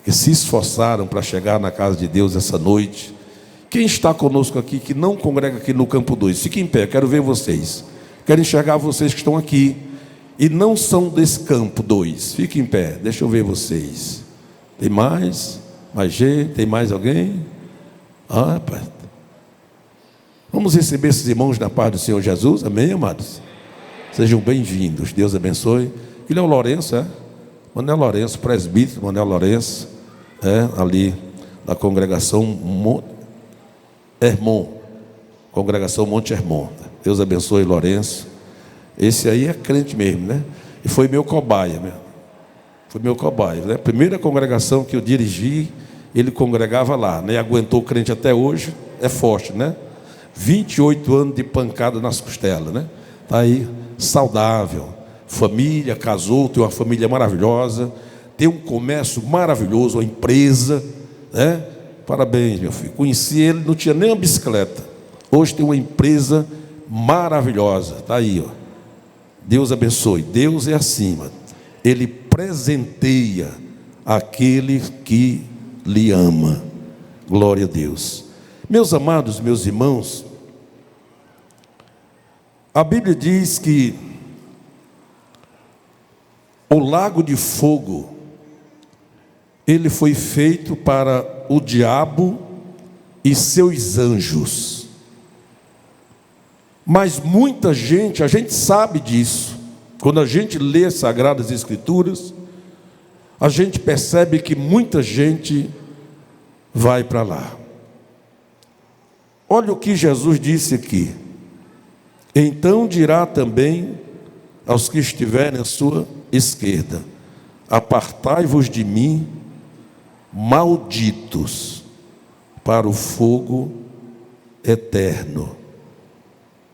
que se esforçaram para chegar na casa de Deus essa noite. Quem está conosco aqui, que não congrega aqui no Campo 2, fique em pé, quero ver vocês. Quero enxergar vocês que estão aqui e não são desse Campo 2. Fique em pé, deixa eu ver vocês. Tem mais? Mais gente? Tem mais alguém? Rapaz. Vamos receber esses irmãos na paz do Senhor Jesus, amém, amados? Sejam bem-vindos, Deus abençoe. Ele é o Lourenço, Manuel Lourenço, presbítero Manuel Lourenço, ali da congregação Hermon, congregação Monte Hermon. Deus abençoe, Lourenço. Esse aí é crente mesmo, né? E foi meu cobaia, foi meu cobaia, né? Primeira congregação que eu dirigi, ele congregava lá, né? Aguentou o crente até hoje, é forte, né? 28 anos de pancada nas costelas, né? Está aí, saudável, família, casou, tem uma família maravilhosa, tem um comércio maravilhoso, uma empresa, né? Parabéns, meu filho. Conheci ele, não tinha nem uma bicicleta. Hoje tem uma empresa maravilhosa. Está aí, ó. Deus abençoe. Deus é acima. Ele presenteia aquele que lhe ama. Glória a Deus. Meus amados, meus irmãos, a Bíblia diz que o lago de fogo, ele foi feito para o diabo e seus anjos. Mas muita gente, a gente sabe disso. Quando a gente lê as Sagradas Escrituras, a gente percebe que muita gente vai para lá. Olha o que Jesus disse aqui. Então dirá também aos que estiverem à sua esquerda: apartai-vos de mim, malditos, para o fogo eterno,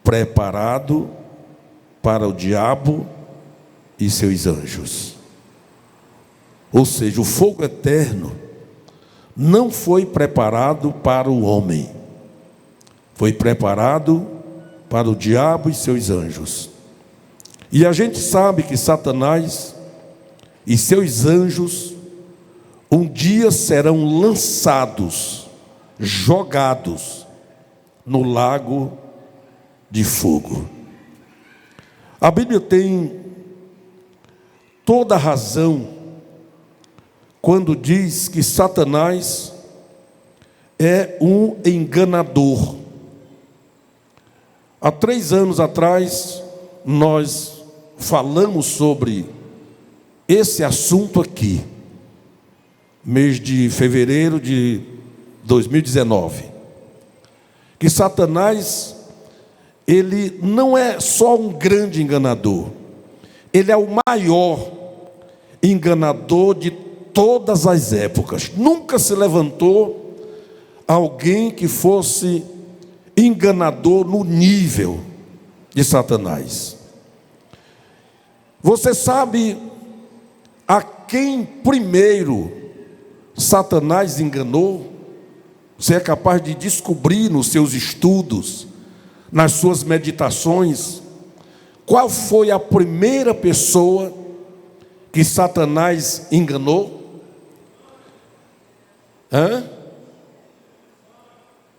preparado para o diabo e seus anjos. Ou seja, o fogo eterno não foi preparado para o homem, foi preparado para o diabo e seus anjos. E a gente sabe que Satanás e seus anjos um dia serão lançados, jogados no lago de fogo. A Bíblia tem toda a razão quando diz que Satanás é um enganador. Há 3 anos atrás, nós falamos sobre esse assunto aqui, mês de fevereiro de 2019, que Satanás, ele não é só um grande enganador, ele é o maior enganador de todas as épocas. Nunca se levantou alguém que fosse enganador no nível de Satanás. Você sabe a quem primeiro Satanás enganou? Você é capaz de descobrir nos seus estudos, nas suas meditações, qual foi a primeira pessoa que Satanás enganou?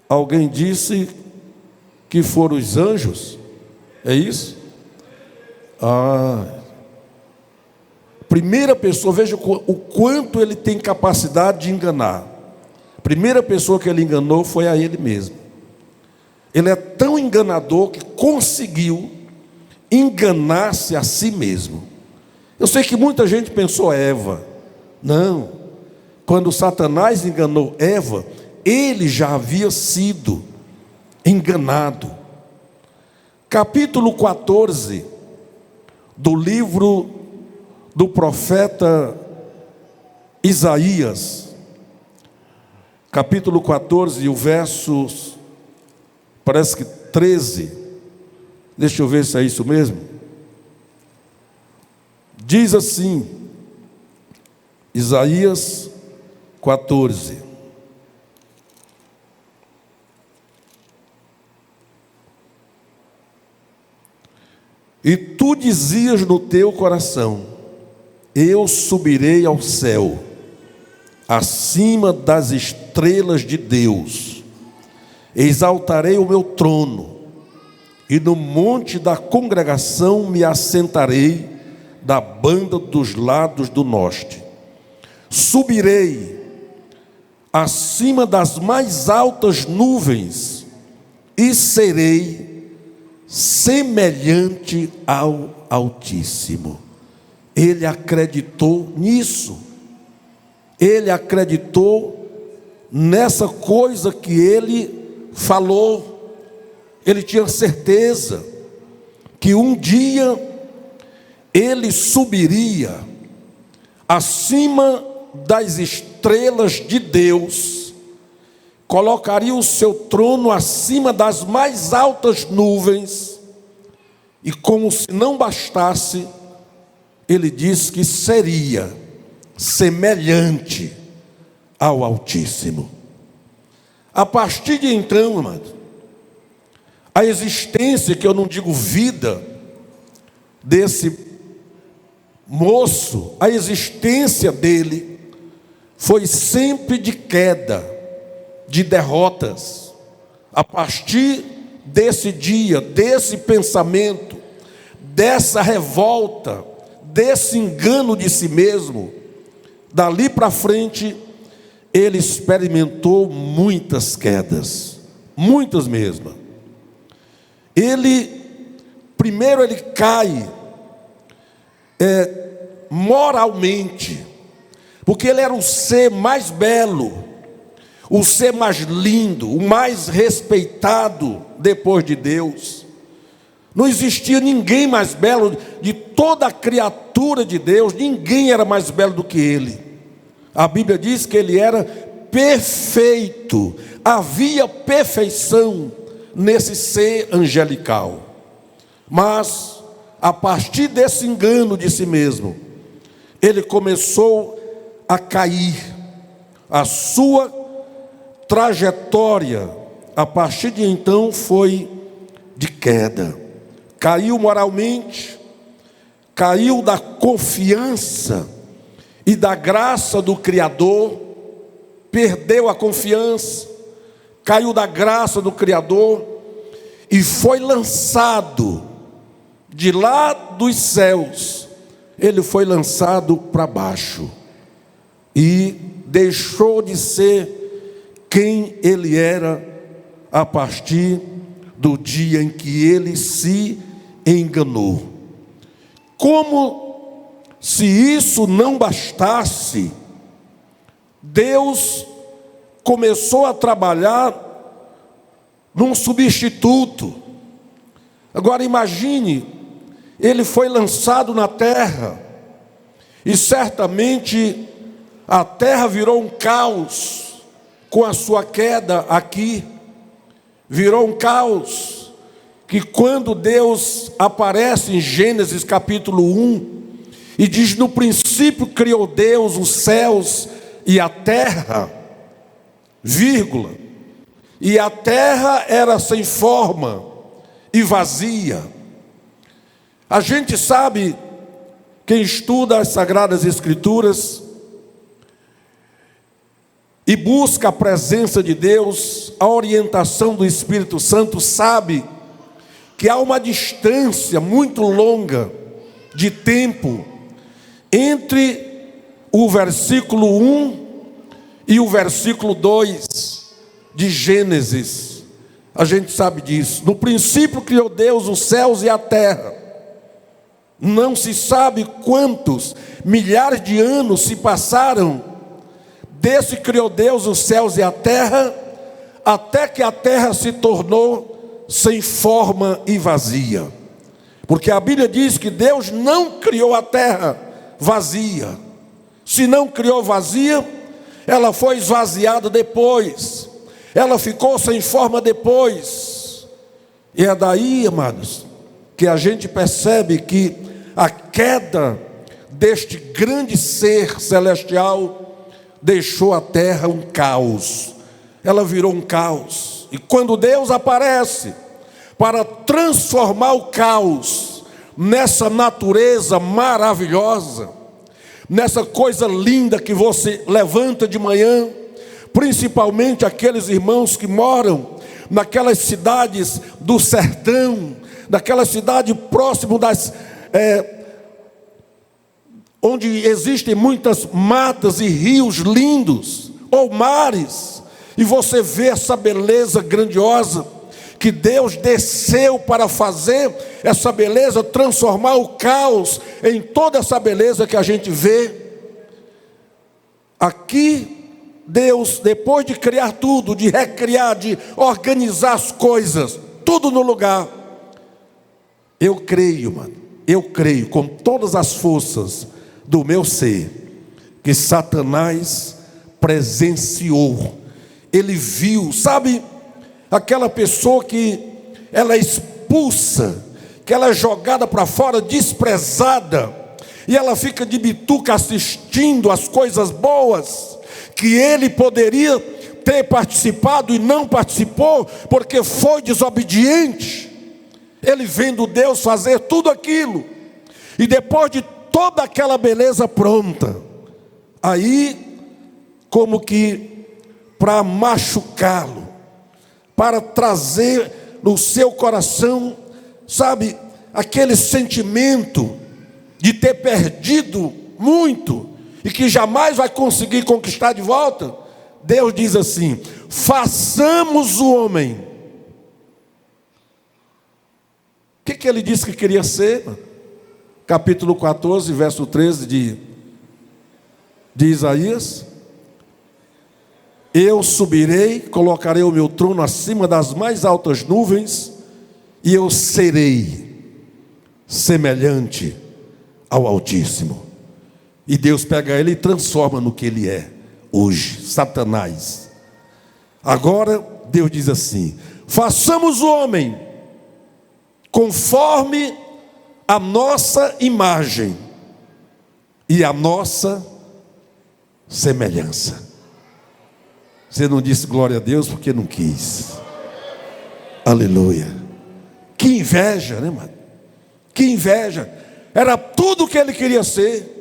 Alguém disse que foram os anjos? É isso? Primeira pessoa, veja o quanto ele tem capacidade de enganar. Primeira pessoa que ele enganou foi a ele mesmo. Ele é tão enganador que conseguiu enganar-se a si mesmo. Eu sei que muita gente pensou Eva. Não. Quando Satanás enganou Eva, ele já havia sido enganado. Capítulo 14 do livro do profeta Isaías, capítulo 14, o verso, parece que 13, deixa eu ver se é isso mesmo. Diz assim, Isaías 14: e tu dizias no teu coração: eu subirei ao céu, acima das estrelas de Deus. Exaltarei o meu trono, e no monte da congregação me assentarei da banda dos lados do norte. Subirei acima das mais altas nuvens e serei semelhante ao Altíssimo. Ele acreditou nisso. Ele acreditou nessa coisa que ele falou. Ele tinha certeza que um dia ele subiria acima das estrelas de Deus, colocaria o seu trono acima das mais altas nuvens, e como se não bastasse, ele diz que seria semelhante ao Altíssimo. A partir de então, amado, a existência, que eu não digo vida, desse moço, a existência dele foi sempre de queda, de derrotas. A partir desse dia, desse pensamento, dessa revolta, desse engano de si mesmo, dali para frente, ele experimentou muitas quedas, muitas mesmo. Primeiro ele cai moralmente, porque ele era o ser mais belo, o ser mais lindo, o mais respeitado depois de Deus. Não existia ninguém mais belo de toda a criatura de Deus, ninguém era mais belo do que ele. A Bíblia diz que ele era perfeito, havia perfeição nesse ser angelical. Mas, a partir desse engano de si mesmo, ele começou a cair. A sua trajetória, a partir de então, foi de queda. Caiu moralmente, caiu da confiança e da graça do Criador, perdeu a confiança, caiu da graça do Criador e foi lançado de lá dos céus. Ele foi lançado para baixo e deixou de ser quem ele era a partir do dia em que ele se enganou. Como se isso não bastasse, Deus começou a trabalhar num substituto. Agora imagine, ele foi lançado na terra, e certamente a terra virou um caos com a sua queda aqui. Virou um caos que, quando Deus aparece em Gênesis capítulo 1 e diz: no princípio criou Deus os céus e a terra, vírgula, e a terra era sem forma e vazia. A gente sabe, quem estuda as Sagradas Escrituras e busca a presença de Deus, a orientação do Espírito Santo, sabe que há uma distância muito longa de tempo entre o versículo 1 e o versículo 2 de Gênesis. A gente sabe disso. No princípio criou Deus os céus e a terra. Não se sabe quantos milhares de anos se passaram desde que criou Deus os céus e a terra, até que a terra se tornou sem forma e vazia. Porque a Bíblia diz que Deus não criou a terra vazia. Se não criou vazia, ela foi esvaziada depois. Ela ficou sem forma depois. E é daí, amados, que a gente percebe que a queda deste grande ser celestial deixou a terra um caos. Ela virou um caos. E quando Deus aparece para transformar o caos nessa natureza maravilhosa, nessa coisa linda que você levanta de manhã, principalmente aqueles irmãos que moram naquelas cidades do sertão, naquela cidade próximo das onde existem muitas matas e rios lindos, ou mares, e você vê essa beleza grandiosa, que Deus desceu para fazer essa beleza, transformar o caos em toda essa beleza que a gente vê. Aqui, Deus, depois de criar tudo, de recriar, de organizar as coisas, tudo no lugar, eu creio, com todas as forças do meu ser, que Satanás presenciou, ele viu, sabe, aquela pessoa que ela é expulsa, que ela é jogada para fora, desprezada, e ela fica de bituca assistindo as coisas boas, que ele poderia ter participado e não participou, porque foi desobediente. Ele vendo Deus fazer tudo aquilo, e depois de toda aquela beleza pronta, aí como que para machucá-lo, para trazer no seu coração, sabe, aquele sentimento de ter perdido muito e que jamais vai conseguir conquistar de volta. Deus diz assim: façamos o homem. O que ele disse que queria ser? Capítulo 14, verso 13 de Isaías: eu subirei, colocarei o meu trono acima das mais altas nuvens, e eu serei semelhante ao Altíssimo. E Deus pega ele e transforma no que ele é hoje, Satanás. Agora Deus diz assim: façamos o homem conforme a nossa imagem e a nossa semelhança. Você não disse glória a Deus porque não quis. Aleluia. Que inveja, né, mano? Que inveja. Era tudo o que ele queria ser.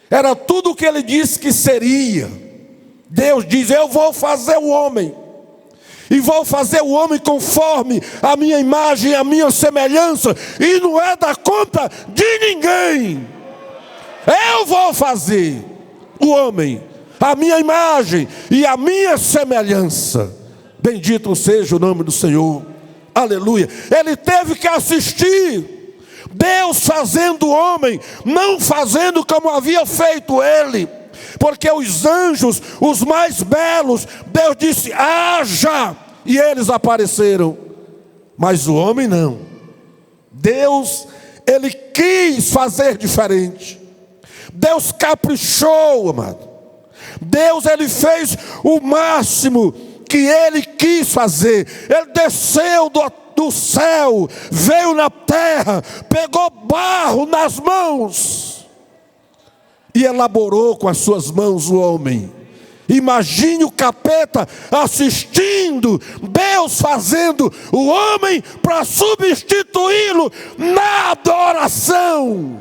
Era tudo o que ele disse que seria. Deus diz: eu vou fazer o homem. E vou fazer o homem conforme a minha imagem, a minha semelhança. E não é da conta de ninguém. Eu vou fazer o homem, a minha imagem e a minha semelhança. Bendito seja o nome do Senhor. Aleluia. Ele teve que assistir Deus fazendo o homem, não fazendo como havia feito ele. Porque os anjos, os mais belos, Deus disse: haja, e eles apareceram. Mas o homem não. Deus, ele quis fazer diferente. Deus caprichou, amado. Deus, ele fez o máximo que ele quis fazer. Ele desceu do céu, veio na terra, pegou barro nas mãos e elaborou com as suas mãos o homem. Imagine o capeta assistindo Deus fazendo o homem para substituí-lo na adoração.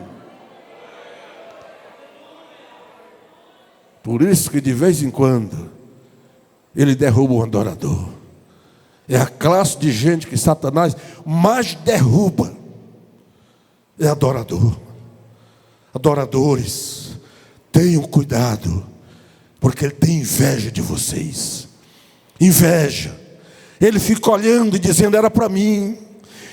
Por isso que de vez em quando ele derruba um adorador. É a classe de gente que Satanás mais derruba. É adorador. Adoradores, tenham cuidado, porque ele tem inveja de vocês. Inveja. Ele fica olhando e dizendo: era para mim,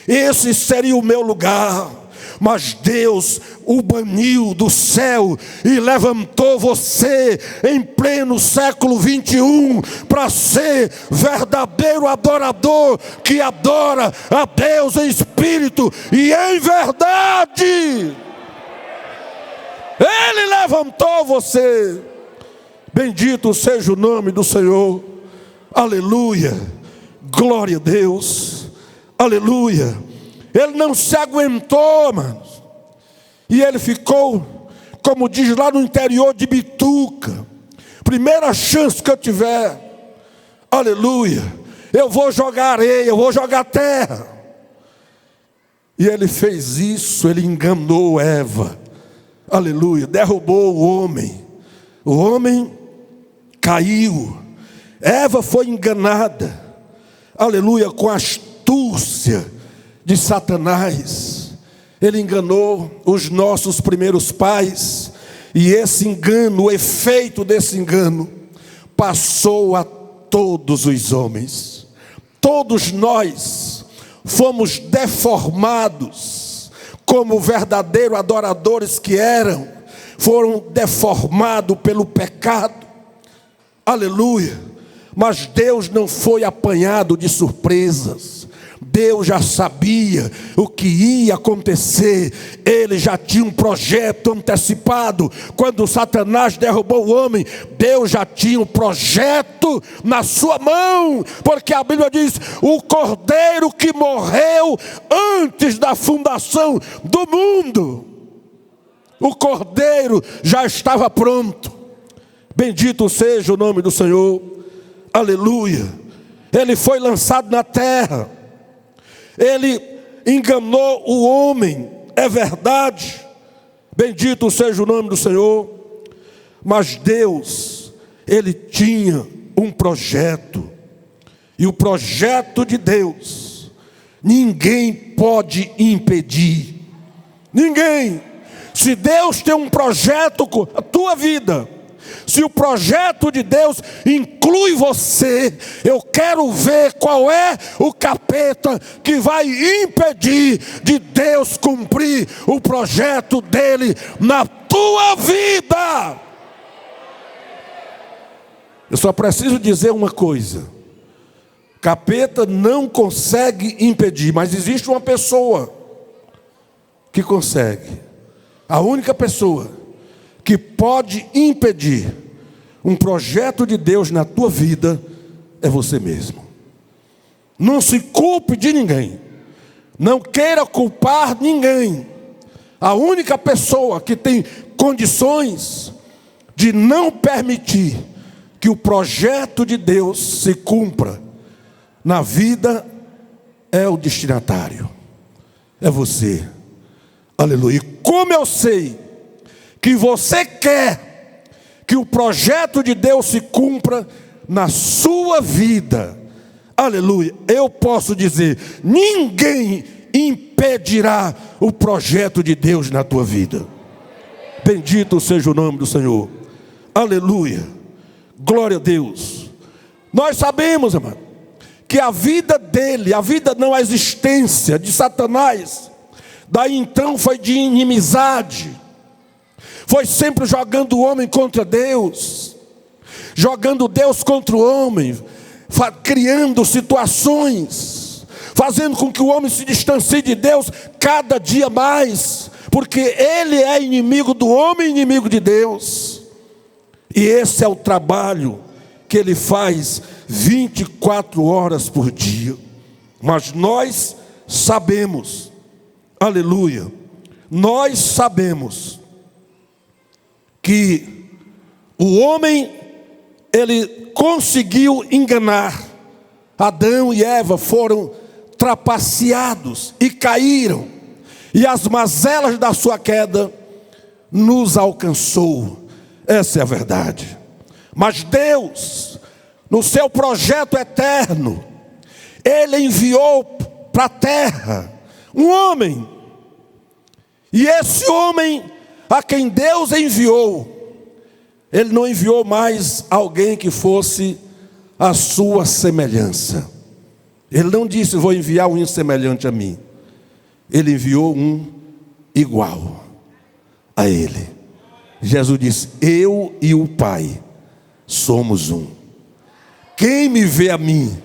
esse seria o meu lugar. Mas Deus o baniu do céu e levantou você em pleno século 21 para ser verdadeiro adorador, que adora a Deus em espírito e em verdade. Ele levantou você. Bendito seja o nome do Senhor. Aleluia. Glória a Deus. Aleluia. Ele não se aguentou, manos. E ele ficou, como diz lá no interior, de bituca. Primeira chance que eu tiver, aleluia, eu vou jogar areia, eu vou jogar terra. E ele fez isso, ele enganou Eva. aleluia, derrubou o homem. O homem caiu. Eva foi enganada, aleluia, com a astúcia de Satanás. Ele enganou os nossos primeiros pais, e esse engano, o efeito desse engano, passou a todos os homens. Todos nós fomos deformados, como verdadeiros adoradores que eram, foram deformados pelo pecado, aleluia. Mas Deus não foi apanhado de surpresas. Deus já sabia o que ia acontecer. Ele já tinha um projeto antecipado. Quando Satanás derrubou o homem, Deus já tinha um projeto na sua mão, porque a Bíblia diz: o cordeiro que morreu antes da fundação do mundo, o cordeiro já estava pronto. Bendito seja o nome do Senhor, aleluia. Ele foi lançado na terra, ele enganou o homem, é verdade, bendito seja o nome do Senhor. Mas Deus, ele tinha um projeto, e o projeto de Deus ninguém pode impedir. Ninguém. Se Deus tem um projeto com a tua vida, se o projeto de Deus inclui você, eu quero ver qual é o capeta que vai impedir de Deus cumprir o projeto dele na tua vida. Eu só preciso dizer uma coisa: capeta não consegue impedir, mas existe uma pessoa que consegue. A única pessoa que pode impedir um projeto de Deus na tua vida é você mesmo. Não se culpe de ninguém, não queira culpar ninguém. A única pessoa que tem condições de não permitir que o projeto de Deus se cumpra na vida é o destinatário, é você. Aleluia. Como eu sei que você quer que o projeto de Deus se cumpra na sua vida, aleluia, eu posso dizer: ninguém impedirá o projeto de Deus na tua vida. Bendito seja o nome do Senhor, aleluia, glória a Deus. Nós sabemos, amado, que a vida dele, a vida não, a existência de Satanás, daí então foi de inimizade. Foi sempre jogando o homem contra Deus, jogando Deus contra o homem, criando situações, fazendo com que o homem se distancie de Deus cada dia mais, porque ele é inimigo do homem, inimigo de Deus. E esse é o trabalho que ele faz 24 horas por dia. Mas nós sabemos, aleluia, nós sabemos que o homem, ele conseguiu enganar. Adão e Eva foram trapaceados e caíram, e as mazelas da sua queda nos alcançou. Essa é a verdade. Mas Deus, no seu projeto eterno, ele enviou para a terra um homem, e esse homem a quem Deus enviou, ele não enviou mais alguém que fosse a sua semelhança. Ele não disse: vou enviar um semelhante a mim. Ele enviou um igual a ele. Jesus disse: eu e o Pai somos um. Quem me vê a mim,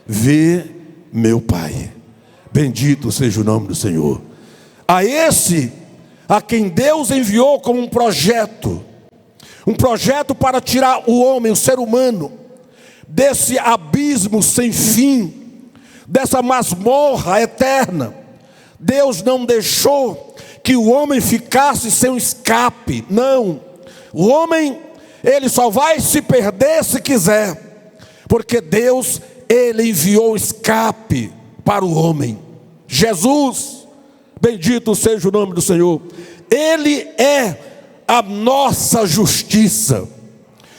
vê meu Pai. Bendito seja o nome do Senhor. A esse a quem Deus enviou como um projeto para tirar o homem, o ser humano, desse abismo sem fim, dessa masmorra eterna. Deus não deixou que o homem ficasse sem um escape, não. O homem, ele só vai se perder se quiser, porque Deus, ele enviou escape para o homem. Jesus, bendito seja o nome do Senhor, Ele é a nossa justiça.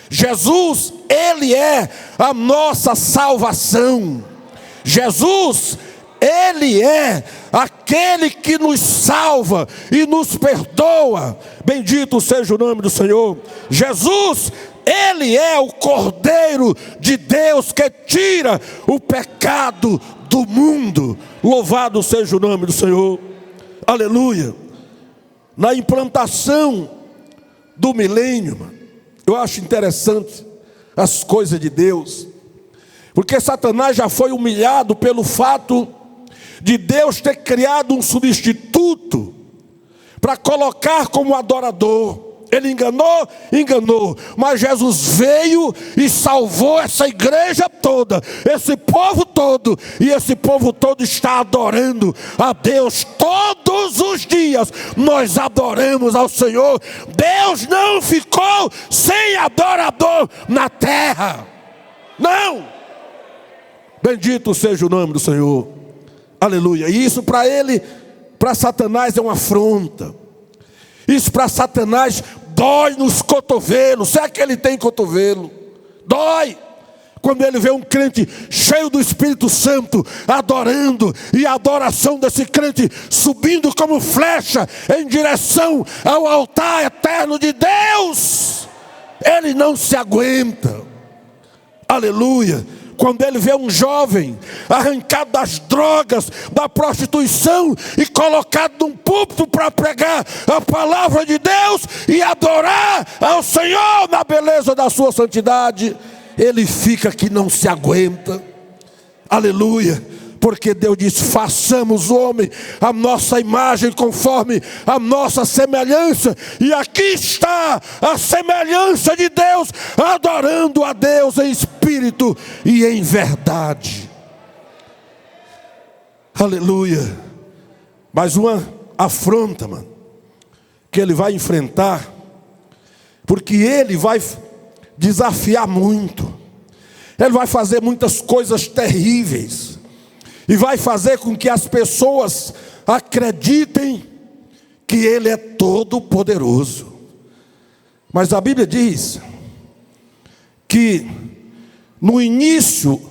Jesus, Ele é a nossa salvação. Jesus, Ele é aquele que nos salva e nos perdoa. Bendito seja o nome do Senhor. Jesus, Ele é o Cordeiro de Deus que tira o pecado do mundo. Louvado seja o nome do Senhor. Aleluia. Na implantação do milênio, eu acho interessante as coisas de Deus, porque Satanás já foi humilhado pelo fato de Deus ter criado um substituto para colocar como adorador. Ele enganou, mas Jesus veio e salvou essa igreja toda, esse povo todo, e esse povo todo está adorando a Deus todos os dias. Nós adoramos ao Senhor. Deus não ficou sem adorador na terra, não. Bendito seja o nome do Senhor, aleluia. E isso para ele, para Satanás é uma afronta. Isso para Satanás dói nos cotovelos. Será que ele tem cotovelo? Dói. Quando ele vê um crente cheio do Espírito Santo, adorando, e a adoração desse crente subindo como flecha em direção ao altar eterno de Deus, ele não se aguenta. Aleluia. Quando ele vê um jovem arrancado das drogas, da prostituição, e colocado num púlpito para pregar a palavra de Deus e adorar ao Senhor na beleza da sua santidade, ele fica que não se aguenta. Aleluia. Porque Deus diz: façamos o homem a nossa imagem, conforme a nossa semelhança. E aqui está a semelhança de Deus, adorando a Deus em espírito e em verdade. Aleluia. Mais uma afronta, mano, que ele vai enfrentar, porque ele vai desafiar muito. Ele vai fazer muitas coisas terríveis. E vai fazer com que as pessoas acreditem que Ele é todo poderoso. Mas a Bíblia diz que no início,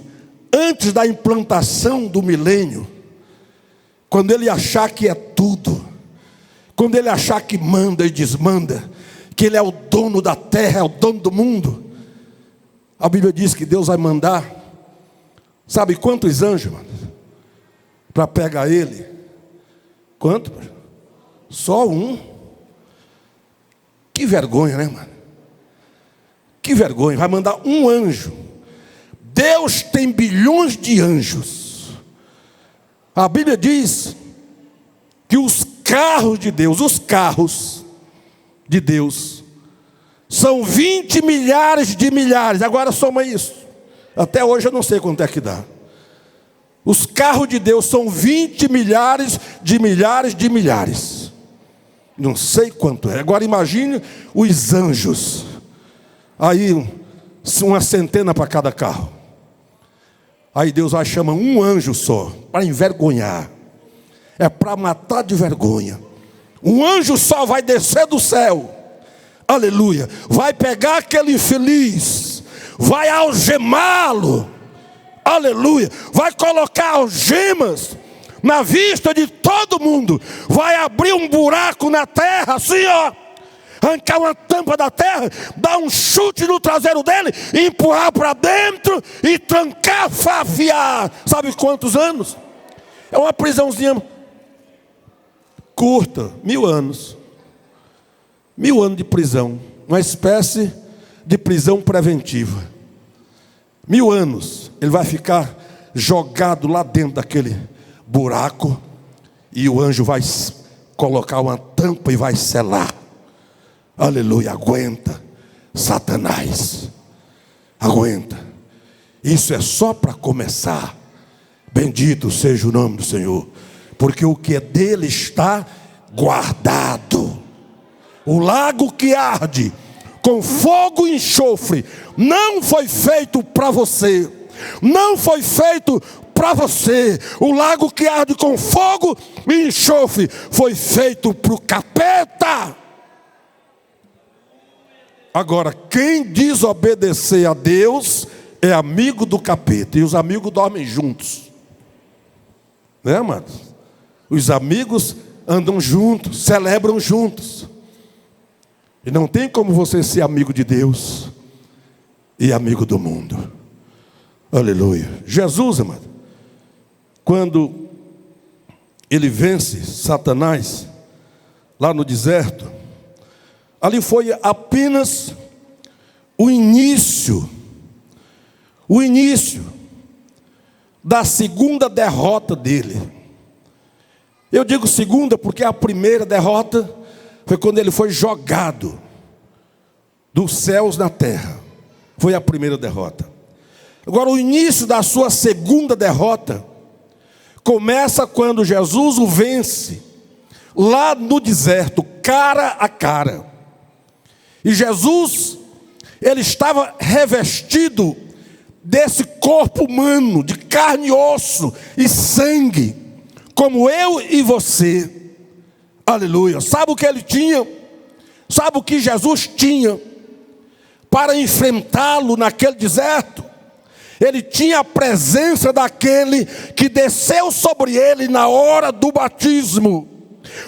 antes da implantação do milênio, quando ele achar que é tudo, quando ele achar que manda e desmanda, que ele é o dono da terra, é o dono do mundo, a Bíblia diz que Deus vai mandar, sabe quantos anjos, mano? Para pegar ele. Quanto? Só um. Que vergonha, né, mano? Que vergonha. Vai mandar um anjo. Deus tem bilhões de anjos. A Bíblia diz que os carros de Deus, são 20 milhares de milhares. Agora soma isso. Até hoje eu não sei quanto é que dá. Os carros de Deus são 20 milhares de milhares de milhares. Não sei quanto é. Agora imagine os anjos. Aí uma centena para cada carro. Aí Deus vai chamar um anjo só, para envergonhar. É para matar de vergonha. Um anjo só vai descer do céu. Aleluia. Vai pegar aquele infeliz. Vai algemá-lo. Aleluia. Vai colocar algemas na vista de todo mundo. Vai abrir um buraco na terra, assim, ó. Arrancar uma tampa da terra, dar um chute no traseiro dele, empurrar para dentro e trancar, fafiar. Sabe quantos anos? É uma prisãozinha curta, 1000 anos. 1000 anos de prisão. Uma espécie de prisão preventiva. 1000 anos, ele vai ficar jogado lá dentro daquele buraco, e o anjo vai colocar uma tampa e vai selar. Aleluia. Aguenta, Satanás, aguenta. Isso é só para começar. Bendito seja o nome do Senhor, porque o que é dele está guardado. O lago que arde com fogo e enxofre não foi feito para você, não foi feito para você. O lago que arde com fogo e enxofre foi feito para o capeta. Agora, quem desobedecer a Deus é amigo do capeta. E os amigos dormem juntos. Né, amados? Os amigos andam juntos, celebram juntos. E não tem como você ser amigo de Deus e amigo do mundo. Aleluia. Jesus, amado, quando ele vence Satanás lá no deserto, ali foi apenas o início da segunda derrota dele. Eu digo segunda porque a primeira derrota foi quando ele foi jogado dos céus na terra. Foi a primeira derrota. Agora, o início da sua segunda derrota começa quando Jesus o vence lá no deserto, cara a cara. E Jesus, ele estava revestido desse corpo humano, de carne e osso e sangue, como eu e você. Aleluia. Sabe o que ele tinha? Sabe o que Jesus tinha para enfrentá-lo naquele deserto? Ele tinha a presença daquele que desceu sobre ele na hora do batismo.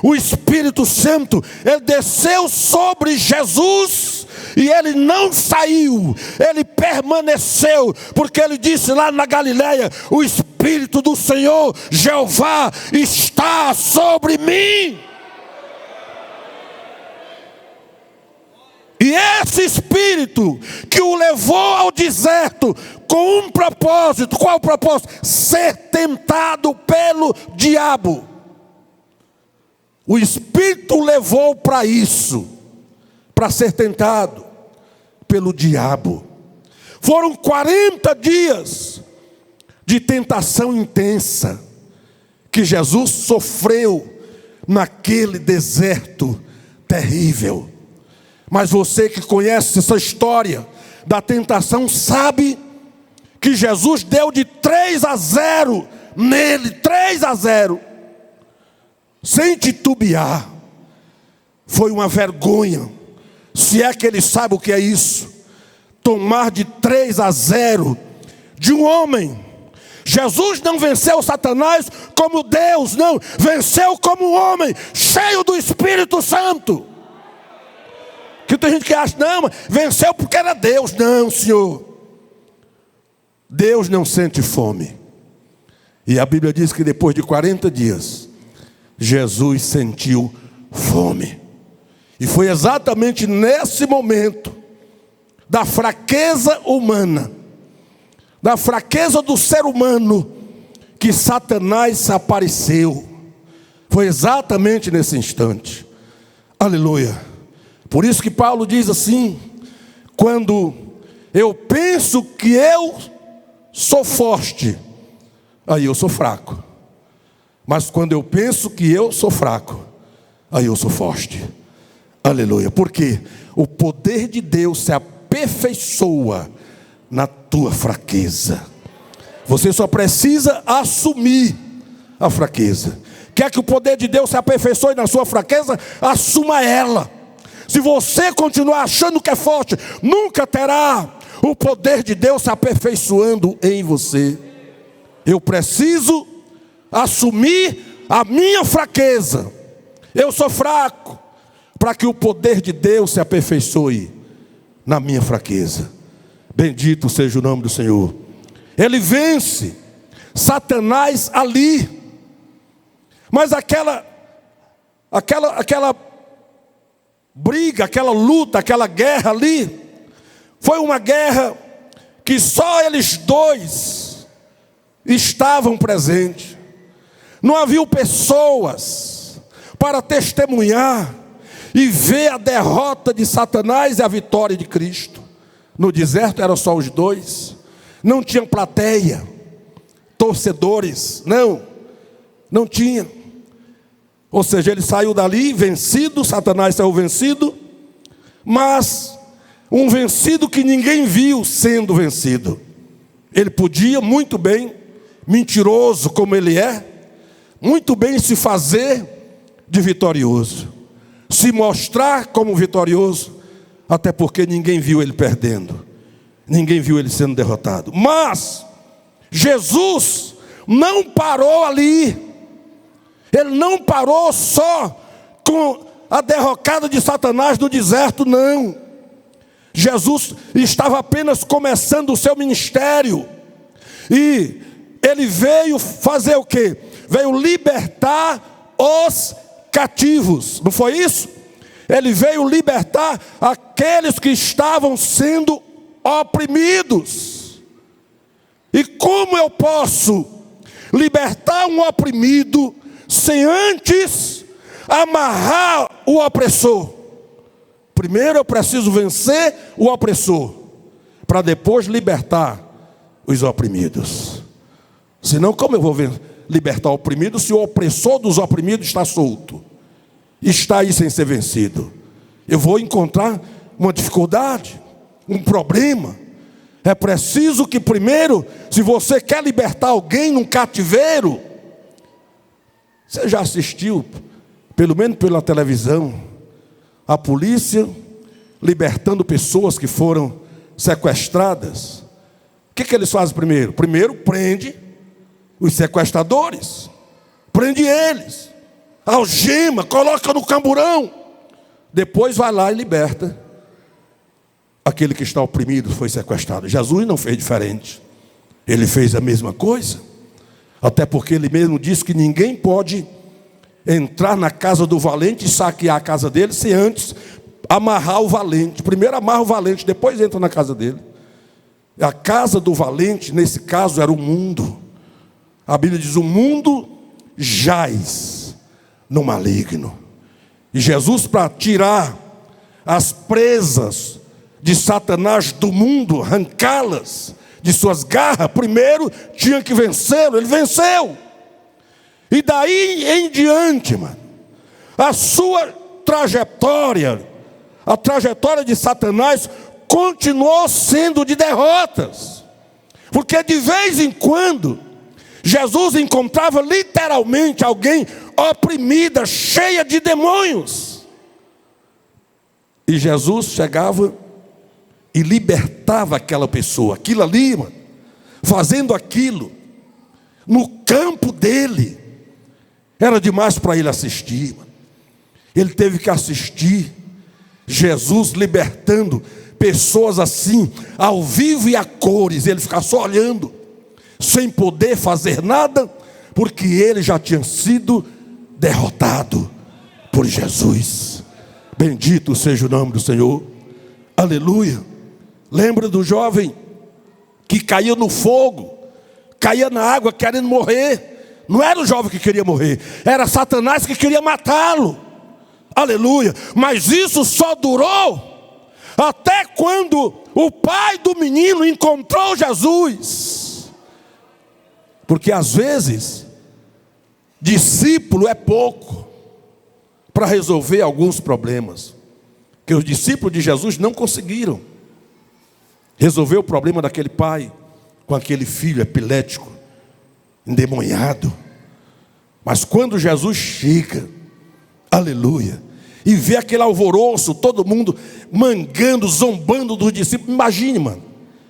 O Espírito Santo, ele desceu sobre Jesus e ele não saiu, ele permaneceu, porque ele disse lá na Galileia: o Espírito do Senhor Jeová está sobre mim. E esse Espírito que o levou ao deserto com um propósito. Qual o propósito? Ser tentado pelo diabo. O Espírito o levou para isso, para ser tentado pelo diabo. Foram 40 dias de tentação intensa que Jesus sofreu naquele deserto terrível. Mas você que conhece essa história da tentação sabe que Jesus deu de 3-0 nele, 3-0, sem titubear. Foi uma vergonha, se é que ele sabe o que é isso, tomar de 3-0 de um homem. Jesus não venceu Satanás como Deus, não, venceu como um homem, cheio do Espírito Santo. Que tem gente que acha, não, venceu porque era Deus. Não, Senhor. Deus não sente fome. E a Bíblia diz que depois de 40 dias, Jesus sentiu fome. E foi exatamente nesse momento da fraqueza humana, da fraqueza do ser humano, que Satanás apareceu. Foi exatamente nesse instante. Aleluia. Por isso que Paulo diz assim: quando eu penso que eu sou forte, aí eu sou fraco. Mas quando eu penso que eu sou fraco, aí eu sou forte. Aleluia. Porque o poder de Deus se aperfeiçoa na tua fraqueza. Você só precisa assumir a fraqueza. Quer que o poder de Deus se aperfeiçoe na sua fraqueza? Assuma ela. Se você continuar achando que é forte, nunca terá o poder de Deus se aperfeiçoando em você. Eu preciso assumir a minha fraqueza. Eu sou fraco, para que o poder de Deus se aperfeiçoe na minha fraqueza. Bendito seja o nome do Senhor. Ele vence Satanás ali. Mas aquela briga, aquela luta, aquela guerra ali, foi uma guerra que só eles dois estavam presentes. Não havia pessoas para testemunhar e ver a derrota de Satanás e a vitória de Cristo. No deserto eram só os dois. Não tinha plateia, torcedores, não tinha. Ou seja, ele saiu dali vencido, Satanás saiu vencido, mas um vencido que ninguém viu sendo vencido. Ele podia muito bem mentiroso como ele é, muito bem se fazer de vitorioso, se mostrar como vitorioso, até porque ninguém viu ele perdendo, ninguém viu ele sendo derrotado. Mas Jesus não parou ali, ele não parou só com a derrocada de Satanás no deserto, não. Jesus estava apenas começando o seu ministério, e ele veio fazer o quê? Veio libertar os cativos, não foi isso? Ele veio libertar aqueles que estavam sendo oprimidos. E como eu posso libertar um oprimido sem antes amarrar o opressor? Primeiro eu preciso vencer o opressor, para depois libertar os oprimidos. Senão, como eu vou libertar o oprimido se o opressor dos oprimidos está solto, está aí sem ser vencido? Eu vou encontrar uma dificuldade, um problema. É preciso que primeiro, se você quer libertar alguém num cativeiro, você já assistiu, pelo menos pela televisão, a polícia libertando pessoas que foram sequestradas? O que eles fazem primeiro? Primeiro prende os sequestradores, prende eles, algema, coloca no camburão, depois vai lá e liberta aquele que está oprimido, foi sequestrado. Jesus não fez diferente, ele fez a mesma coisa, até porque ele mesmo disse que ninguém pode entrar na casa do valente e saquear a casa dele sem antes amarrar o valente. Primeiro amarra o valente, depois entra na casa dele. A casa do valente, nesse caso, era o mundo. A Bíblia diz: o mundo jaz no maligno. E Jesus, para tirar as presas de Satanás do mundo, arrancá-las de suas garras, primeiro tinha que vencê-lo. Ele venceu. E daí em diante, mano, a sua trajetória, a trajetória de Satanás continuou sendo de derrotas. Porque de vez em quando Jesus encontrava literalmente alguém oprimida, cheia de demônios, e Jesus chegava e libertava aquela pessoa. Aquilo ali, mano, fazendo aquilo no campo dele, era demais para ele assistir, mano. Ele teve que assistir Jesus libertando pessoas assim, ao vivo e a cores. Ele ficava só olhando, sem poder fazer nada, porque ele já tinha sido derrotado por Jesus. Bendito seja o nome do Senhor. Aleluia. Lembra do jovem que caía no fogo, caía na água querendo morrer? Não era o jovem que queria morrer, era Satanás que queria matá-lo. Aleluia. Mas isso só durou até quando o pai do menino encontrou Jesus. Porque às vezes discípulo é pouco para resolver alguns problemas, que os discípulos de Jesus não conseguiram resolver o problema daquele pai com aquele filho epilético, endemoniado. Mas quando Jesus chega, aleluia, e vê aquele alvoroço, todo mundo mangando, zombando dos discípulos. Imagine, mano,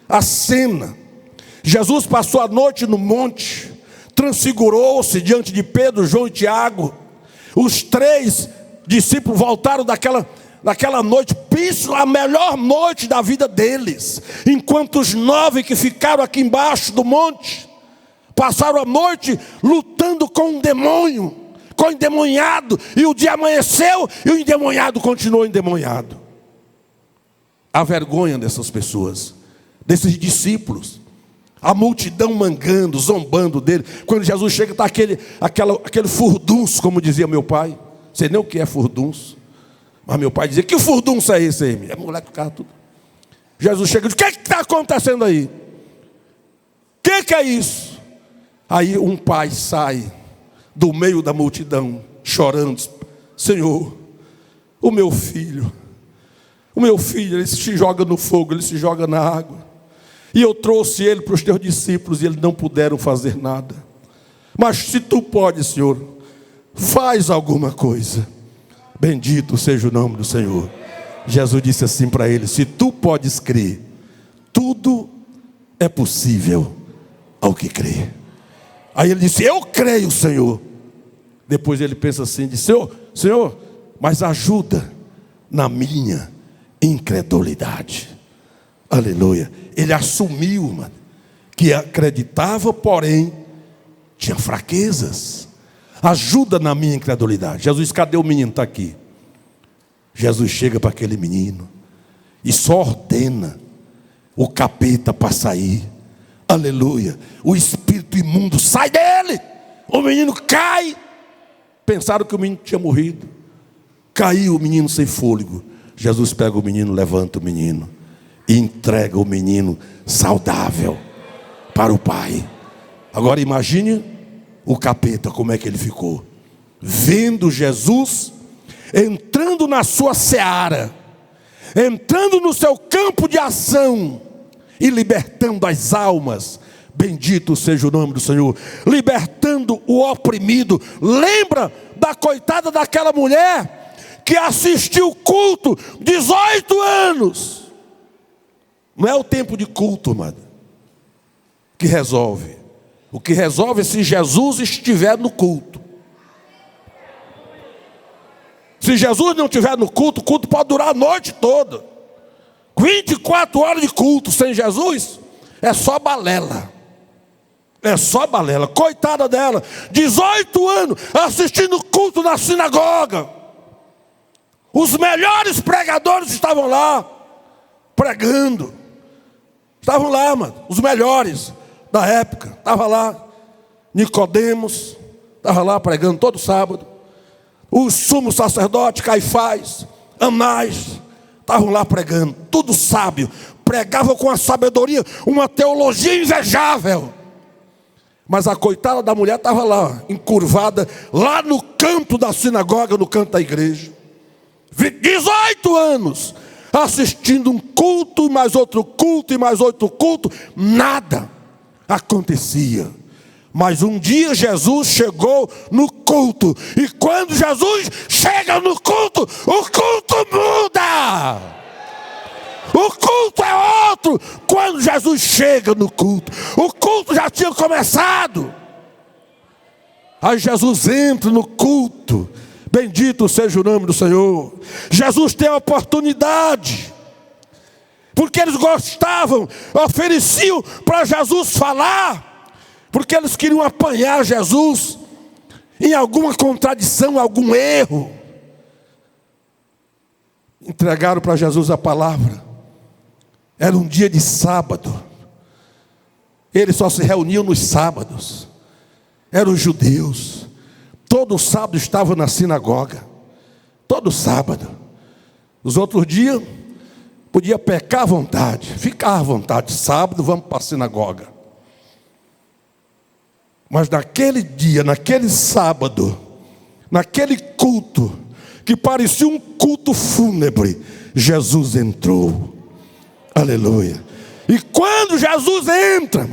a cena. Jesus passou a noite no monte, transfigurou-se diante de Pedro, João e Tiago. Os 3 discípulos voltaram daquela noite, penso, a melhor noite da vida deles, enquanto os 9 que ficaram aqui embaixo do monte passaram a noite lutando com um demônio, com o endemoniado, e o dia amanheceu e o endemoniado continuou endemoniado. A vergonha dessas pessoas, desses discípulos, a multidão mangando, zombando dele. Quando Jesus chega, está aquele furdunço, como dizia meu pai. Sei nem o que é furdunço, mas meu pai dizia: que furdunço é esse aí? É moleque, o carro tudo. Jesus chega e diz: o que está acontecendo aí? O que é isso? Aí um pai sai do meio da multidão, chorando: Senhor, o meu filho, ele se joga no fogo, ele se joga na água. E eu trouxe ele para os teus discípulos e eles não puderam fazer nada. Mas se tu podes, Senhor, faz alguma coisa. Bendito seja o nome do Senhor. Jesus disse assim para ele: se tu podes crer, tudo é possível ao que crê. Aí ele disse: eu creio, Senhor. Depois ele pensa assim, diz: Senhor, mas ajuda na minha incredulidade. Aleluia. Ele assumiu, mano, que acreditava, porém tinha fraquezas. Ajuda na minha incredulidade. Jesus, cadê o menino? Está aqui. Jesus chega para aquele menino e só ordena o capeta para sair. Aleluia. O espírito imundo sai dele. O menino cai. Pensaram que o menino tinha morrido. Caiu o menino sem fôlego. Jesus pega o menino, levanta o menino e entrega o menino saudável para o pai. Agora imagine o capeta, como é que ele ficou, vendo Jesus entrando na sua seara, entrando no seu campo de ação e libertando as almas. Bendito seja o nome do Senhor. Libertando o oprimido. Lembra da coitada daquela mulher que assistiu o culto 18 anos. Não é o tempo de culto, mano, que resolve. O que resolve é se Jesus estiver no culto. Se Jesus não estiver no culto, o culto pode durar a noite toda. 24 horas de culto sem Jesus é só balela. É só balela. Coitada dela, 18 anos assistindo culto na sinagoga. Os melhores pregadores estavam lá pregando. Estavam lá, mano, os melhores da época. Estava lá Nicodemos, estava lá pregando todo sábado. O sumo sacerdote Caifás, Anás, estavam lá pregando, tudo sábio. Pregavam com a sabedoria, uma teologia invejável. Mas a coitada da mulher estava lá, encurvada, lá no canto da sinagoga, no canto da igreja. 18 anos, assistindo um culto, mais outro culto, e mais outro culto. Nada acontecia. Mas um dia Jesus chegou no culto. E quando Jesus chega no culto, o culto muda. O culto é outro. Quando Jesus chega no culto, o culto já tinha começado. Aí Jesus entra no culto. Bendito seja o nome do Senhor. Jesus tem a oportunidade. Porque eles gostavam, ofereciam para Jesus falar. Porque eles queriam apanhar Jesus em alguma contradição, algum erro. Entregaram para Jesus a palavra. Era um dia de sábado. Eles só se reuniam nos sábados. Eram os judeus. Todo sábado estavam na sinagoga. Todo sábado. Os outros dias, podia pecar à vontade. Ficar à vontade. Sábado, vamos para a sinagoga. Mas naquele dia, naquele sábado, naquele culto, que parecia um culto fúnebre, Jesus entrou. Aleluia. E quando Jesus entra,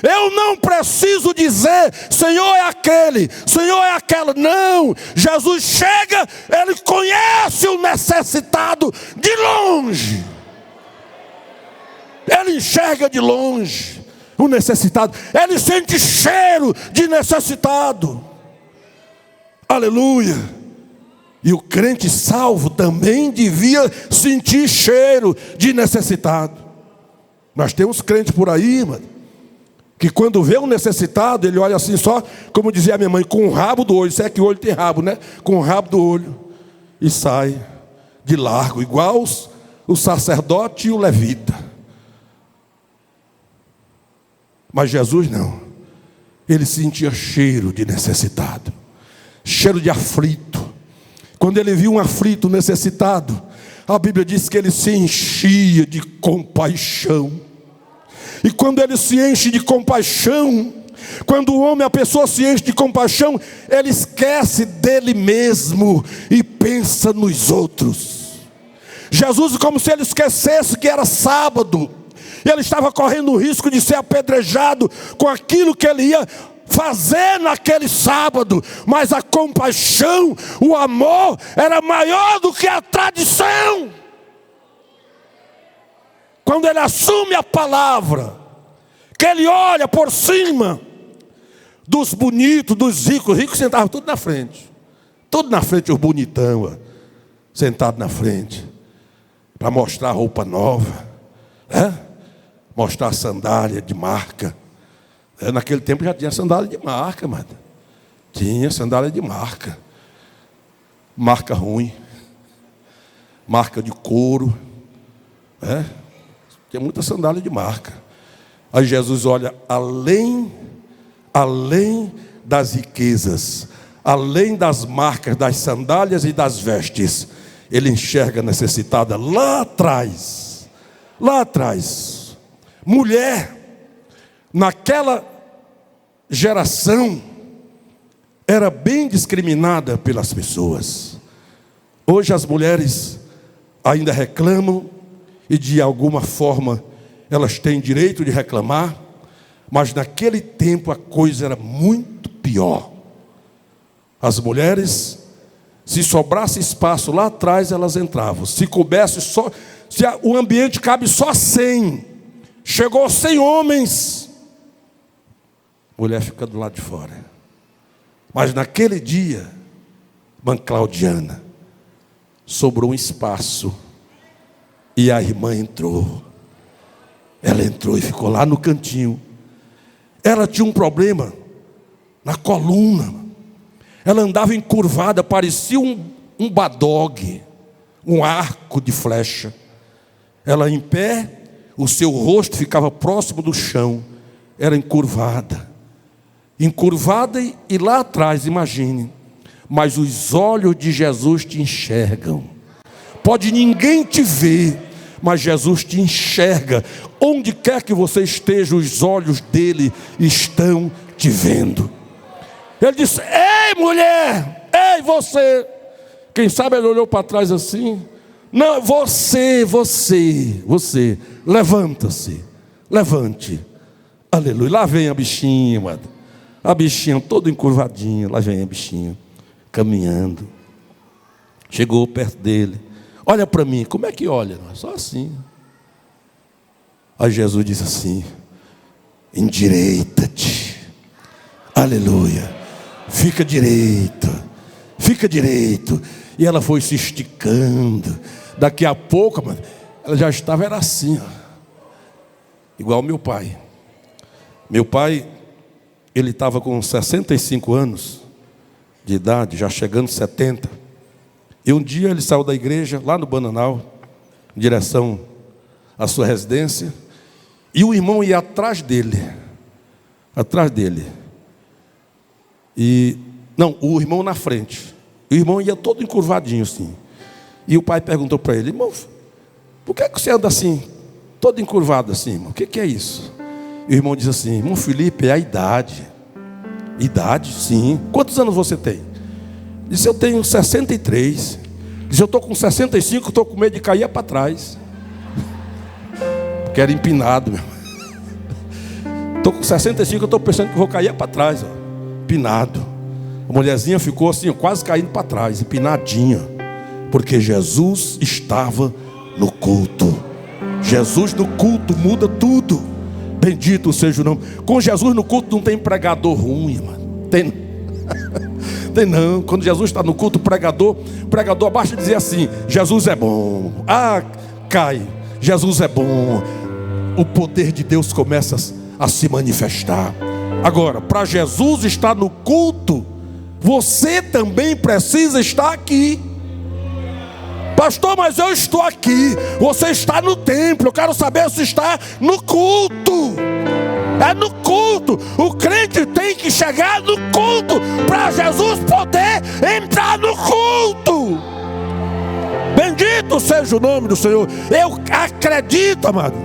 eu não preciso dizer, Senhor é aquele, Senhor é aquela. Não, Jesus chega, Ele conhece o necessitado de longe. Ele enxerga de longe o necessitado. Ele sente cheiro de necessitado. Aleluia. E o crente salvo também devia sentir cheiro de necessitado. Nós temos crentes por aí, mano, que quando vê um necessitado, ele olha assim só, como dizia a minha mãe, com o rabo do olho. Se é que o olho tem rabo, né? Com o rabo do olho. E sai de largo, igual o sacerdote e o levita. Mas Jesus não. Ele sentia cheiro de necessitado. Cheiro de aflito. Quando ele viu um aflito, necessitado, a Bíblia diz que ele se enchia de compaixão. E quando ele se enche de compaixão, quando o homem, a pessoa se enche de compaixão, ele esquece dele mesmo e pensa nos outros. Jesus, como se ele esquecesse que era sábado, Ele estava correndo o risco de ser apedrejado com aquilo que ele ia fazer naquele sábado. Mas a compaixão, o amor era maior do que a tradição. Quando ele assume a palavra, que ele olha por cima dos bonitos, dos ricos. Os ricos sentavam tudo na frente. Tudo na frente, os bonitão, sentado na frente. Para mostrar roupa nova. Mostrar sandália de marca. Naquele tempo já tinha sandália de marca, mano. Tinha sandália de marca. Marca ruim. Marca de couro. Tinha muita sandália de marca. Aí Jesus olha além das riquezas, além das marcas, das sandálias e das vestes. Ele enxerga a necessitada lá atrás. Lá atrás. Mulher, naquela geração, era bem discriminada pelas pessoas. Hoje as mulheres ainda reclamam, e de alguma forma elas têm direito de reclamar, mas naquele tempo a coisa era muito pior. As mulheres, se sobrasse espaço lá atrás, elas entravam. Se coubesse só, se o ambiente cabe só 100, chegou 100 homens, mulher fica do lado de fora. Mas naquele dia, irmã Claudiana, sobrou um espaço. E a irmã entrou. Ela entrou e ficou lá no cantinho. Ela tinha um problema na coluna. Ela andava encurvada, parecia um badog, um arco de flecha. Ela em pé, o seu rosto ficava próximo do chão. Era encurvada. Encurvada e lá atrás, imagine. Mas os olhos de Jesus te enxergam. Pode ninguém te ver, mas Jesus te enxerga. Onde quer que você esteja, os olhos dele estão te vendo. Ele disse: ei mulher, ei você. Quem sabe ele olhou para trás assim. Não, você, levanta-se, levante. Aleluia, lá vem a bichinha, mano. A bichinha toda encurvadinha, lá vem a bichinha, caminhando. Chegou perto dele. Olha para mim, como é que olha? Só assim. Aí Jesus disse assim: endireita-te. Aleluia. Fica direito. E ela foi se esticando. Daqui a pouco, mano, ela já estava, era assim, igual meu pai. Meu pai, ele estava com 65 anos de idade, já chegando 70. E um dia ele saiu da igreja, lá no Bananal, em direção à sua residência. E o irmão ia atrás dele. O irmão na frente. E o irmão ia todo encurvadinho assim. E o pai perguntou para ele: irmão, por que você anda assim, todo encurvado assim, irmão? O que é isso? E o irmão diz assim: irmão Felipe, é a idade. Idade? Sim. Quantos anos você tem? Disse: eu tenho 63. Disse: eu estou com 65, estou com medo de cair para trás. Porque era empinado, meu. Estou com 65, eu estou pensando que vou cair para trás, empinado. A mulherzinha ficou assim, quase caindo para trás, empinadinha. Porque Jesus estava no culto. Jesus no culto muda tudo. Bendito seja o nome. Com Jesus no culto não tem pregador ruim, mano. Tem não. Quando Jesus está no culto, o pregador basta dizer assim: Jesus é bom. Cai. Jesus é bom. O poder de Deus começa a se manifestar. Agora, para Jesus estar no culto, você também precisa estar aqui. Pastor, mas eu estou aqui. Você está no templo. Eu quero saber se está no culto. É no culto. O crente tem que chegar no culto para Jesus poder entrar no culto. Bendito seja o nome do Senhor. Eu acredito, amado,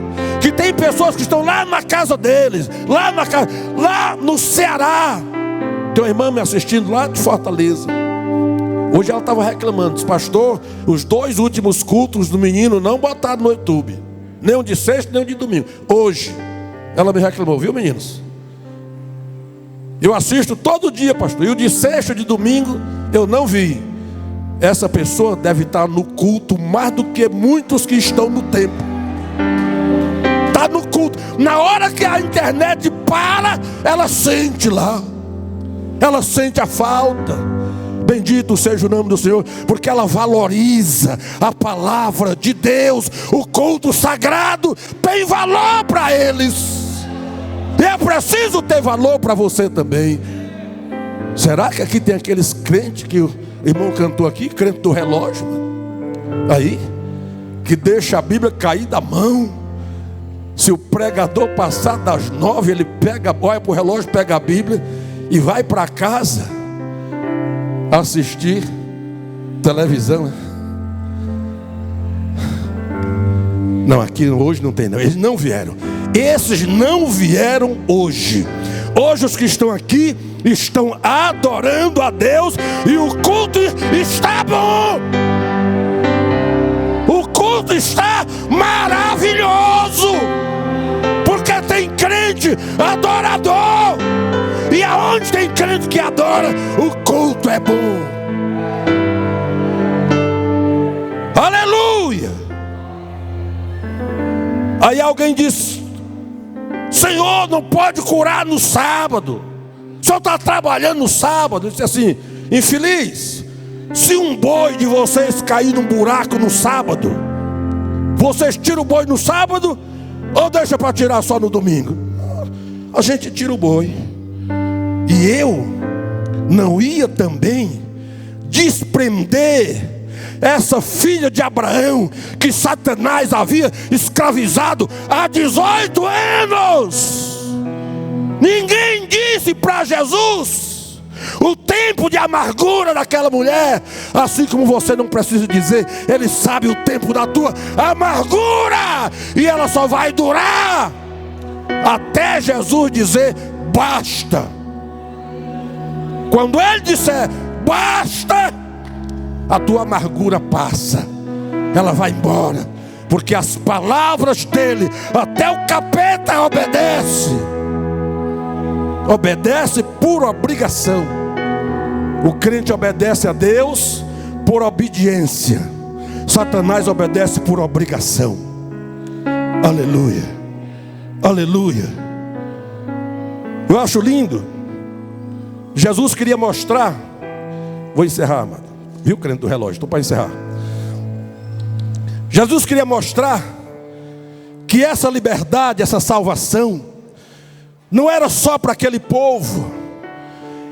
que tem pessoas que estão lá na casa deles, lá no Ceará. Tem uma irmã me assistindo lá de Fortaleza. Hoje ela estava reclamando: disse: pastor, os 2 últimos cultos do menino não botaram no YouTube. nem um de sexta, nem um de domingo. Hoje, ela me reclamou, viu, meninos? Eu assisto todo dia, pastor, e o de sexta, de domingo, eu não vi. Essa pessoa deve estar no culto mais do que muitos que estão no templo. Está no culto. Na hora que a internet para, ela sente lá. Ela sente a falta. Bendito seja o nome do Senhor, porque ela valoriza a palavra de Deus. O culto sagrado tem valor para eles. E é preciso ter valor para você também. Será que aqui tem aqueles crentes que o irmão cantou aqui, crente do relógio, aí, que deixa a Bíblia cair da mão? Se o pregador passar das 9, ele pega, olha para o relógio, pega a Bíblia e vai para casa assistir televisão. Não, aqui hoje não tem não. Eles não vieram. Esses não vieram hoje. Hoje os que estão aqui estão adorando a Deus e o culto está bom. O culto está maravilhoso. Porque tem crente adorador. E aonde tem crente que adora, o culto é bom. Aleluia. Aí alguém diz: Senhor, não pode curar no sábado. O Senhor está trabalhando no sábado. Eu disse assim: infeliz, se um boi de vocês cair num buraco no sábado, vocês tiram o boi no sábado ou deixa para tirar só no domingo? A gente tira o boi. E eu não ia também desprender essa filha de Abraão que Satanás havia escravizado há 18 anos. Ninguém disse para Jesus o tempo de amargura daquela mulher. Assim como você não precisa dizer, Ele sabe o tempo da tua amargura. E ela só vai durar até Jesus dizer basta. Quando Ele disser basta, a tua amargura passa, ela vai embora, porque as palavras dele, até o capeta obedece. Obedece por obrigação. O crente obedece a Deus por obediência. Satanás obedece por obrigação. Aleluia, aleluia. Eu acho lindo. Jesus queria mostrar. Vou encerrar, amado. Viu, crente do relógio? Estou para encerrar. Jesus queria mostrar que essa liberdade, essa salvação, não era só para aquele povo,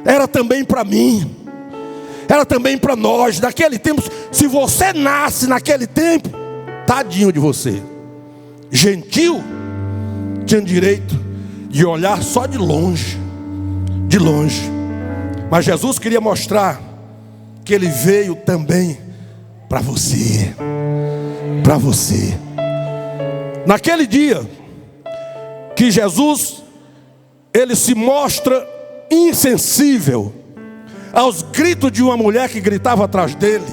era também para mim, era também para nós. Naquele tempo, se você nasce naquele tempo, tadinho de você. Gentil tinha direito de olhar só de longe, de longe. Mas Jesus queria mostrar que Ele veio também para você. Para você. Naquele dia que Jesus, Ele se mostra insensível aos gritos de uma mulher que gritava atrás dele.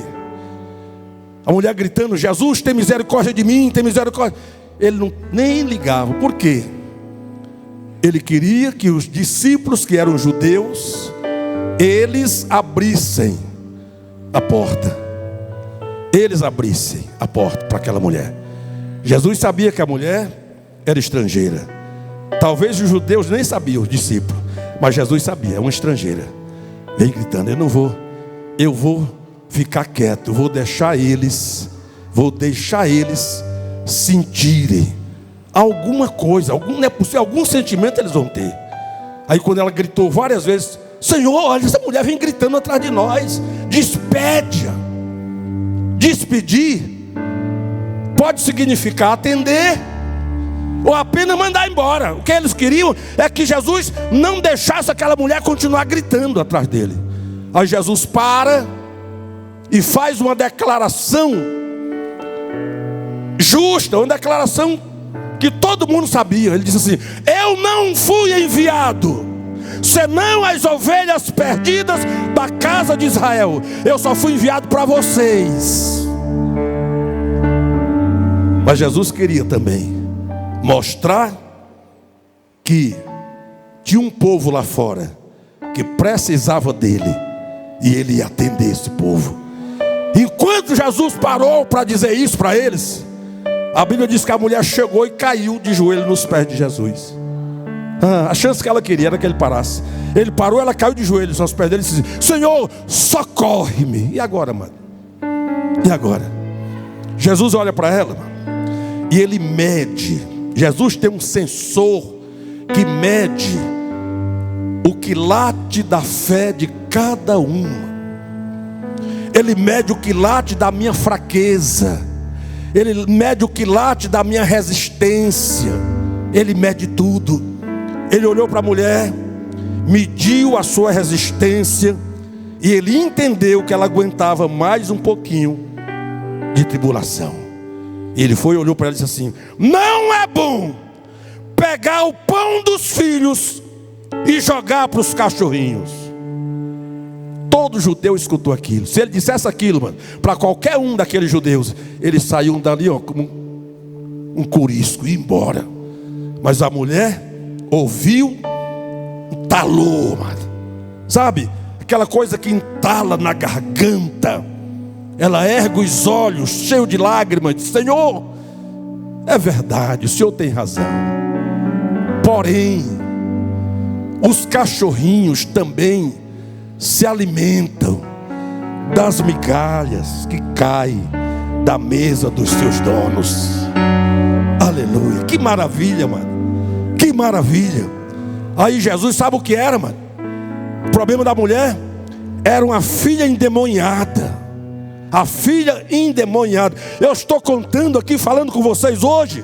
A mulher gritando: Jesus, tem misericórdia de mim, tem misericórdia. Ele não, nem ligava. Por quê? Ele queria que os discípulos que eram judeus, eles abrissem a porta. Eles abrissem a porta para aquela mulher. Jesus sabia que a mulher era estrangeira. Talvez os judeus nem sabiam, os discípulos, mas Jesus sabia, é uma estrangeira. Vem gritando: eu vou ficar quieto, vou deixar eles sentirem alguma coisa, algum sentimento eles vão ter. Aí quando ela gritou várias vezes: Senhor, olha, essa mulher vem gritando atrás de nós, despede-a. Despedir pode significar atender ou apenas mandar embora. O que eles queriam é que Jesus não deixasse aquela mulher continuar gritando atrás dele. Aí Jesus para e faz uma declaração justa, uma declaração que todo mundo sabia. Ele disse assim: eu não fui enviado senão as ovelhas perdidas da casa de Israel. Eu só fui enviado para vocês. Mas Jesus queria também mostrar que tinha um povo lá fora que precisava dele, e ele ia atender esse povo. Enquanto Jesus parou para dizer isso para eles, a Bíblia diz que a mulher chegou e caiu de joelho nos pés de Jesus. A chance que ela queria era que ele parasse. Ele parou, ela caiu de joelhos aos pés dele e disse: Senhor, socorre-me. E agora, mano? E agora? Jesus olha para ela, mano, e ele mede. Jesus tem um sensor que mede o quilate da fé de cada um. Ele mede o quilate da minha fraqueza. Ele mede o quilate da minha resistência. Ele mede tudo. Ele olhou para a mulher, mediu a sua resistência, e ele entendeu que ela aguentava mais um pouquinho de tribulação. Ele foi e olhou para ela e disse assim: não é bom pegar o pão dos filhos e jogar para os cachorrinhos. Todo judeu escutou aquilo. Se ele dissesse aquilo, mano, para qualquer um daqueles judeus, eles saíam dali, ó, como um corisco, e ia embora. Mas a mulher ouviu, entalou, mano. Sabe? Aquela coisa que entala na garganta. Ela ergue os olhos, cheio de lágrimas, diz: Senhor, é verdade, o Senhor tem razão. Porém, os cachorrinhos também se alimentam das migalhas que caem da mesa dos seus donos. Aleluia. Que maravilha, mano. Que maravilha. Aí Jesus, sabe o que era, mano? O problema da mulher era uma filha endemoniada. A filha endemoniada. Eu estou contando aqui, falando com vocês hoje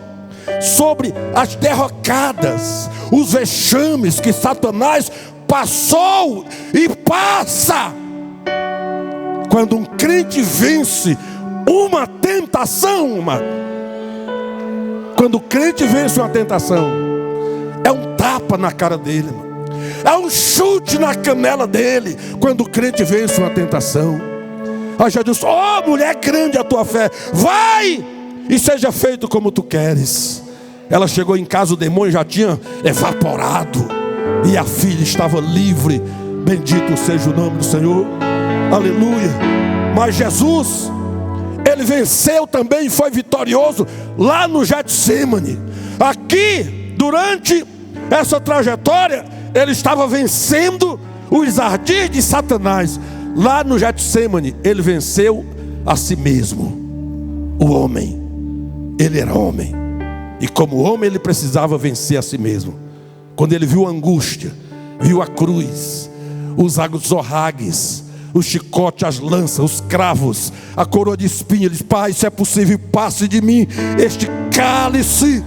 sobre as derrocadas, os vexames que Satanás passou e passa quando um crente vence uma tentação, mano. Quando o crente vence uma tentação, é um tapa na cara dele, mano. É um chute na canela dele. Quando o crente vence uma tentação, aí já diz: oh, mulher, grande a tua fé, vai e seja feito como tu queres. Ela chegou em casa, o demônio já tinha evaporado e a filha estava livre. Bendito seja o nome do Senhor. Aleluia. Mas Jesus, ele venceu também, foi vitorioso lá no Getsêmani. Aqui, durante essa trajetória, ele estava vencendo os ardis de Satanás. Lá no Getsêmani, ele venceu a si mesmo. O homem, ele era homem, e como homem ele precisava vencer a si mesmo. Quando ele viu a angústia, viu a cruz, os azorragues, o chicote, as lanças, os cravos, a coroa de espinho, ele disse: Pai, se é possível, passe de mim este cálice.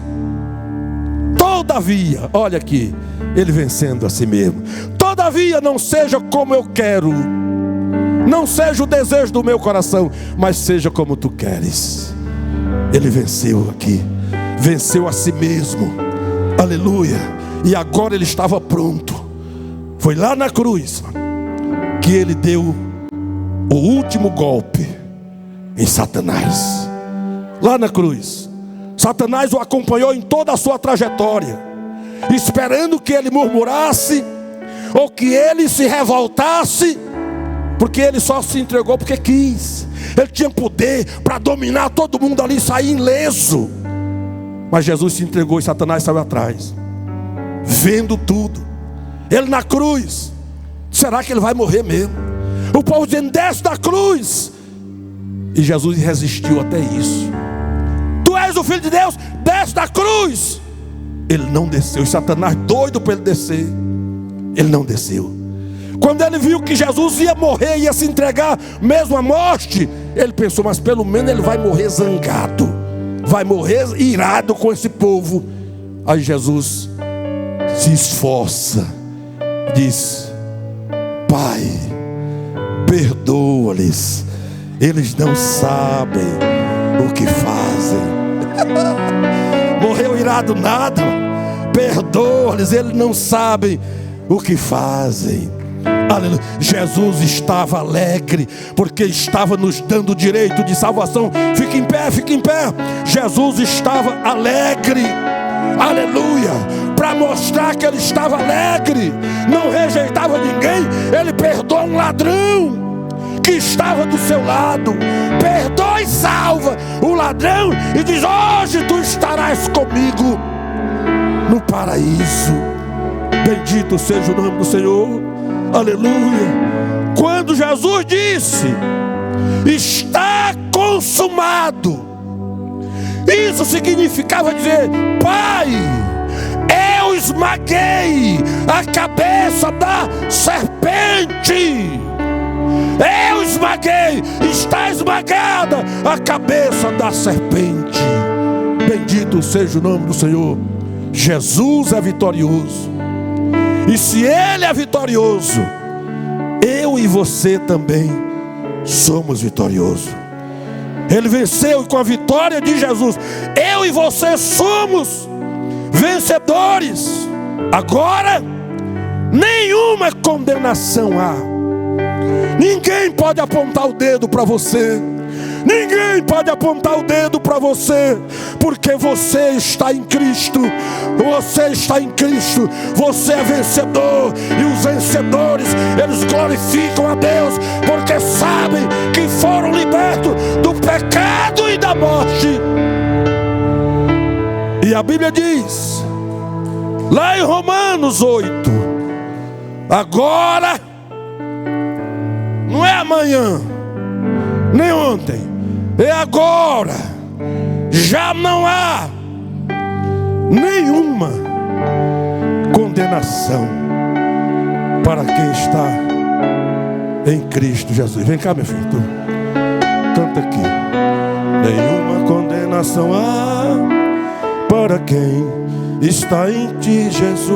Todavia, olha aqui, ele vencendo a si mesmo. Todavia, não seja como eu quero, não seja o desejo do meu coração, mas seja como tu queres. Ele venceu aqui, venceu a si mesmo. Aleluia. E agora ele estava pronto. Foi lá na cruz que ele deu o último golpe em Satanás. Lá na cruz, Satanás o acompanhou em toda a sua trajetória, esperando que ele murmurasse ou que ele se revoltasse, porque ele só se entregou porque quis. Ele tinha poder para dominar todo mundo ali e sair ileso. Mas Jesus se entregou e Satanás saiu atrás, vendo tudo. Ele na cruz, será que ele vai morrer mesmo? O povo dizendo: desce da cruz. E Jesus resistiu até isso. Tu és o Filho de Deus, desce da cruz. Ele não desceu. E Satanás doido para ele descer, ele não desceu. Quando ele viu que Jesus ia morrer, ia se entregar mesmo à morte, ele pensou: mas pelo menos ele vai morrer zangado, vai morrer irado com esse povo. Aí Jesus se esforça, diz: Pai, perdoa-lhes, eles não sabem o que fazem. Morreu irado nada. Perdoa-lhes, eles não sabem o que fazem. Aleluia. Jesus estava alegre, porque estava nos dando o direito de salvação. Fique em pé, fique em pé. Jesus estava alegre, aleluia, para mostrar que ele estava alegre. Não rejeitava ninguém. Ele perdoa um ladrão que estava do seu lado. Perdoa e salva o ladrão e diz: hoje tu estarás comigo no paraíso. Bendito seja o nome do Senhor, aleluia. Quando Jesus disse: está consumado, isso significava dizer: Pai, eu esmaguei a cabeça da serpente. Eu esmaguei, está esmagada a cabeça da serpente. Bendito seja o nome do Senhor. Jesus é vitorioso. E se Ele é vitorioso, eu e você também somos vitoriosos. Ele venceu, e com a vitória de Jesus, eu e você somos vencedores. Agora, nenhuma condenação há. Ninguém pode apontar o dedo para você. Ninguém pode apontar o dedo para você, porque você está em Cristo. Você está em Cristo. Você é vencedor. E os vencedores, eles glorificam a Deus, porque sabem que foram libertos do pecado e da morte. E a Bíblia diz, lá em Romanos 8, agora, não é amanhã, nem ontem, é agora. Já não há nenhuma condenação para quem está em Cristo Jesus. Vem cá, meu filho, tu canta aqui. Nenhuma condenação há para quem está em ti, Jesus.